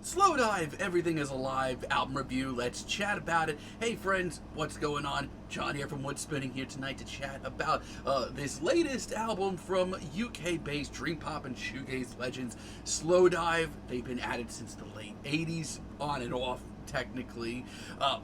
Slowdive, Everything is Alive album review. Let's chat about it. Hey friends, what's going on? John here from Wood Spinning here tonight to chat about this latest album from UK-based dream pop and shoegaze legends, Slowdive. They've been at it since the late 80s, on and off technically,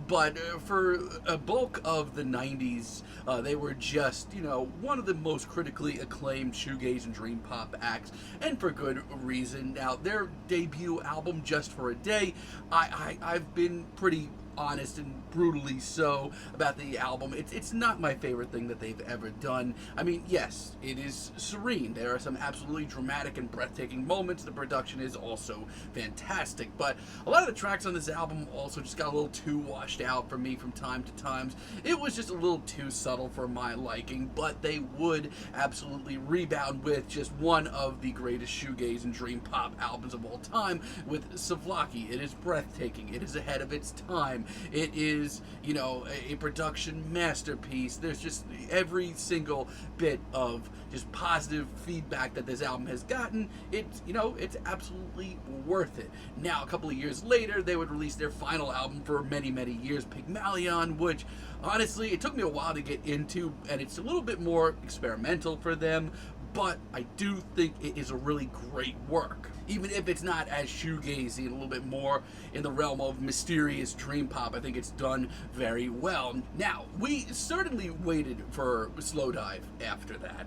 but for a bulk of the 90s, they were just, one of the most critically acclaimed shoegaze and dream pop acts, and for good reason. Now, their debut album, Just for a Day, I've been pretty honest and brutally so about the album. It's not my favorite thing that they've ever done. I mean, yes, it is serene. There are some absolutely dramatic and breathtaking moments. The production is also fantastic, but a lot of the tracks on this album also just got a little too washed out for me from time to time. It was just a little too subtle for my liking, but they would absolutely rebound with just one of the greatest shoegaze and dream pop albums of all time with Souvlaki. It is breathtaking. It is ahead of its time. It is, a production masterpiece. There's just every single bit of just positive feedback that this album has gotten. It's absolutely worth it. Now, a couple of years later, they would release their final album for many, many years, Pygmalion, which, honestly, it took me a while to get into, and it's a little bit more experimental for them, but I do think it is a really great work. Even if it's not as shoegazy and a little bit more in the realm of mysterious dream pop, I think it's done very well. Now, we certainly waited for Slowdive after that.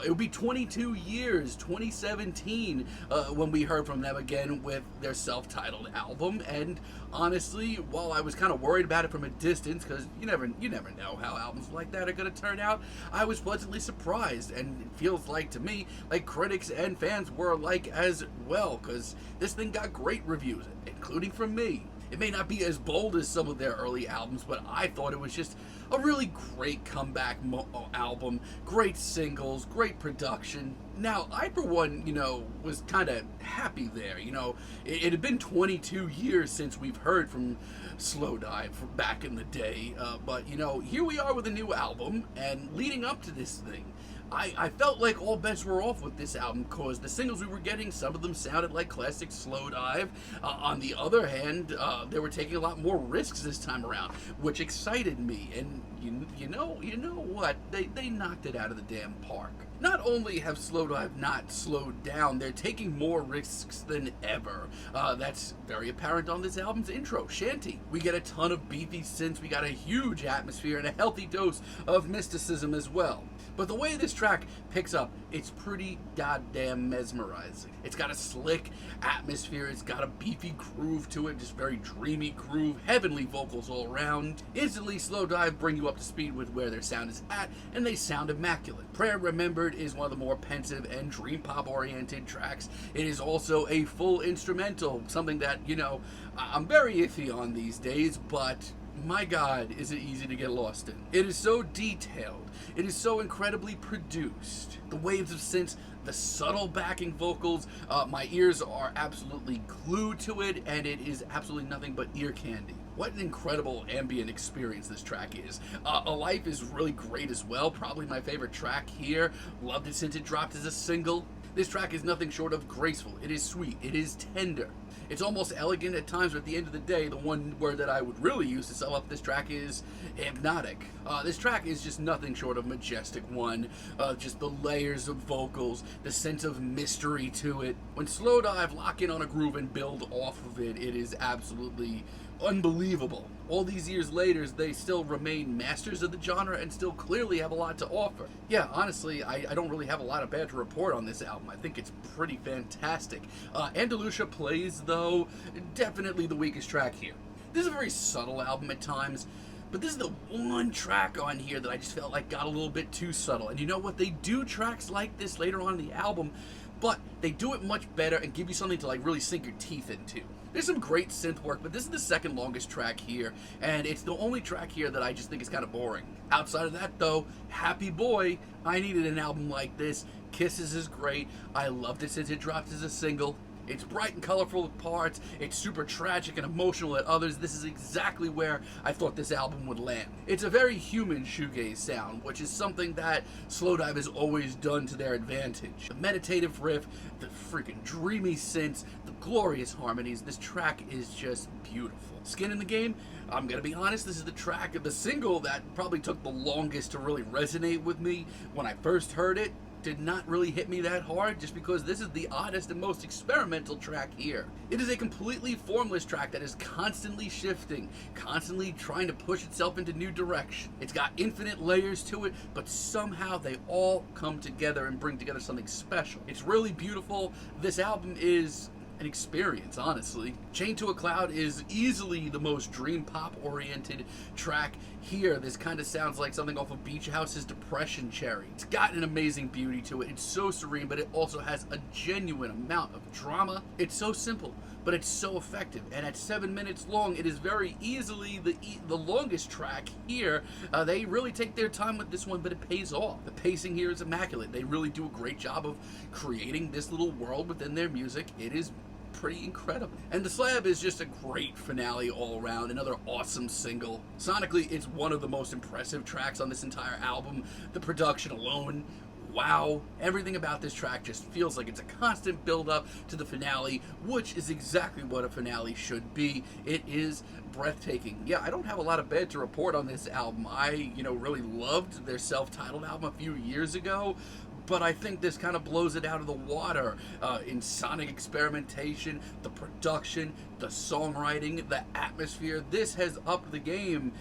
It would be 22 years, 2017, when we heard from them again with their self-titled album, and honestly, while I was kind of worried about it from a distance, because you never know how albums like that are going to turn out, I was pleasantly surprised, and it feels like to me like critics and fans were alike as well, because this thing got great reviews, including from me. It may not be as bold as some of their early albums, but I thought it was just a really great comeback album, great singles, great production. Now, I, for one, was kind of happy there. It had been 22 years since we've heard from Slowdive back in the day, but, here we are with a new album, and leading up to this thing, I felt like all bets were off with this album, because the singles we were getting, some of them sounded like classic Slowdive. On the other hand, they were taking a lot more risks this time around, which excited me. And you know what? They knocked it out of the damn park. Not only have Slowdive not slowed down, they're taking more risks than ever. That's very apparent on this album's intro, Shanty. We get a ton of beefy synths, we got a huge atmosphere, and a healthy dose of mysticism as well. But the way this track picks up, it's pretty goddamn mesmerizing. It's got a slick atmosphere, it's got a beefy groove to it, just very dreamy groove, heavenly vocals all around. Instantly, Slowdive bring you up to speed with where their sound is at, and they sound immaculate. Prayer Remembered is one of the more pensive and dream pop oriented tracks. It is also a full instrumental, something that, I'm very iffy on these days, but my God, is it easy to get lost in. It is so detailed. It is so incredibly produced. The waves of synths, the subtle backing vocals, my ears are absolutely glued to it, and it is absolutely nothing but ear candy. What an incredible ambient experience this track is. Alife is really great as well, probably my favorite track here. Loved it since it dropped as a single. This track is nothing short of graceful. It is sweet. It is tender. It's almost elegant at times, but at the end of the day, the one word that I would really use to sum up this track is hypnotic. This track is just nothing short of majestic one. Just the layers of vocals, the sense of mystery to it. When Slowdive lock in on a groove and build off of it, it is absolutely unbelievable. All these years later, they still remain masters of the genre and still clearly have a lot to offer. Yeah, honestly, I don't really have a lot of bad to report on this album. I think it's pretty fantastic. Andalusia Plays, though, definitely the weakest track here. This is a very subtle album at times, but this is the one track on here that I just felt like got a little bit too subtle. And you know what? They do tracks like this later on in the album, but they do it much better and give you something to really sink your teeth into. There's some great synth work, but this is the second longest track here, and it's the only track here that I just think is kind of boring. Outside of that, though, happy boy, I needed an album like this. Kisses is great. I loved it since it dropped as a single. It's bright and colorful at parts, it's super tragic and emotional at others. This is exactly where I thought this album would land. It's a very human shoegaze sound, which is something that Slowdive has always done to their advantage. The meditative riff, the freaking dreamy synths, the glorious harmonies. This track is just beautiful. Skin in the Game, I'm gonna be honest, this is the single that probably took the longest to really resonate with me. When I first heard it, did not really hit me that hard, just because this is the oddest and most experimental track here. It is a completely formless track that is constantly shifting, constantly trying to push itself into new direction. It's got infinite layers to it, but somehow they all come together and bring together something special. It's really beautiful. This album is an experience, honestly. Chained to a Cloud is easily the most dream pop oriented track here. This kind of sounds like something off of Beach House's Depression Cherry. It's got an amazing beauty to it. It's so serene, but it also has a genuine amount of drama. It's so simple, but it's so effective. And at 7 minutes long, it is very easily the longest track here. They really take their time with this one, but it pays off. The pacing here is immaculate. They really do a great job of creating this little world within their music. It is pretty incredible. And the Slab is just a great finale all around, another awesome single. Sonically, it's one of the most impressive tracks on this entire album. The production alone, wow. Everything about this track just feels like it's a constant build up to the finale, which is exactly what a finale should be. It is breathtaking. Yeah, I don't have a lot of bad to report on this album. I, really loved their self-titled album a few years ago, but I think this kind of blows it out of the water in sonic experimentation, the production, the songwriting, the atmosphere. This has upped the game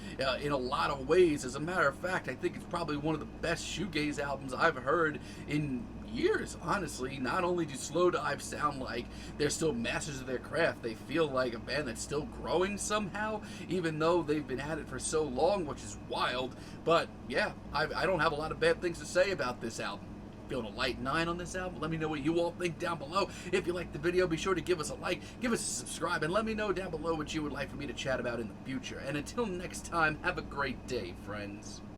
in a lot of ways. As a matter of fact, I think it's probably one of the best shoegaze albums I've heard in years, honestly. Not only do Slowdive sound like they're still masters of their craft, they feel like a band that's still growing somehow, even though they've been at it for so long, which is wild. But yeah, I don't have a lot of bad things to say about this album. Feeling a light 9 on this album? Let me know what you all think down below. If you liked the video, be sure to give us a like, give us a subscribe, and let me know down below what you would like for me to chat about in the future. And until next time, have a great day, friends.